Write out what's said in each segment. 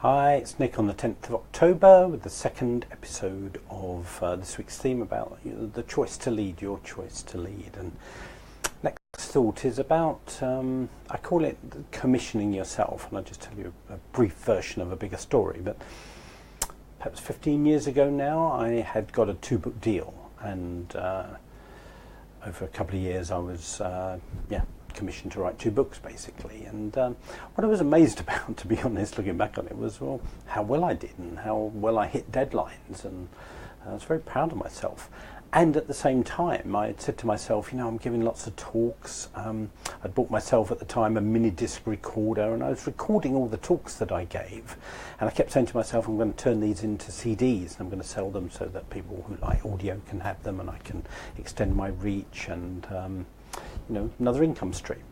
Hi, it's Nick on the 10th of October with the second episode of this week's theme about the choice to lead, your choice to lead. And next thought is about, I call it commissioning yourself, and I'll just tell you a brief version of a bigger story. But perhaps 15 years ago now, I had got a 2-book deal, and over a couple of years I was commissioned to write 2 books basically. And what I was amazed about, to be honest, looking back on it, was how well I did and how well I hit deadlines, and I was very proud of myself. And at the same time I had said to myself, I'm giving lots of talks. I'd bought myself at the time a mini disc recorder, and I was recording all the talks that I gave, and I kept saying to myself, I'm going to turn these into CDs and I'm going to sell them so that people who like audio can have them, and I can extend my reach and another income stream.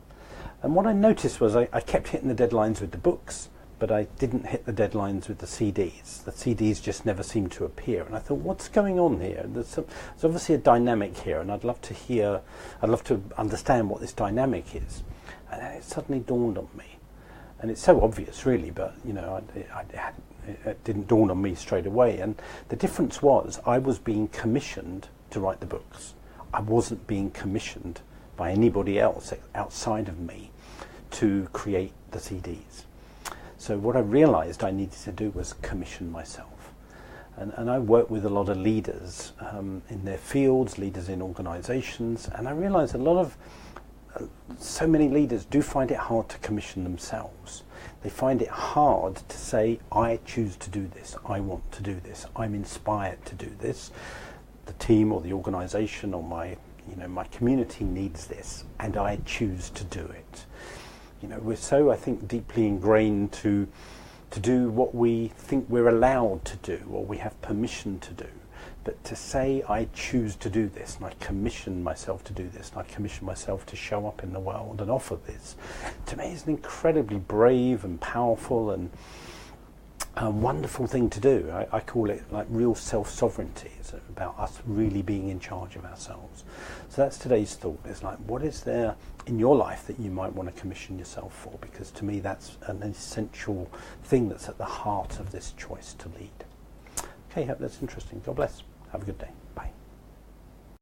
And what I noticed was I kept hitting the deadlines with the books, but I didn't hit the deadlines with the CDs. The CDs just never seemed to appear. And I thought, what's going on here? There's obviously a dynamic here, and I'd love to understand what this dynamic is. And then it suddenly dawned on me. And it's so obvious, really, but it didn't dawn on me straight away. And the difference was I was being commissioned to write the books. I wasn't being commissioned by anybody else outside of me to create the CDs. So what I realized I needed to do was commission myself. And I work with a lot of leaders in their fields, leaders in organizations, and I realize so many leaders do find it hard to commission themselves. They find it hard to say, I choose to do this, I want to do this, I'm inspired to do this. The team or the organization or my community needs this, and I choose to do it. We're so, I think, deeply ingrained to do what we think we're allowed to do or we have permission to do. But to say, I choose to do this, and I commission myself to do this, and I commission myself to show up in the world and offer this, to me is an incredibly brave and powerful and a wonderful thing to do. I call it like real self-sovereignty. It's about us really being in charge of ourselves. So that's today's thought. It's like, what is there in your life that you might want to commission yourself for? Because to me that's an essential thing that's at the heart of this choice to lead. Okay, hope that's interesting. God bless. Have a good day.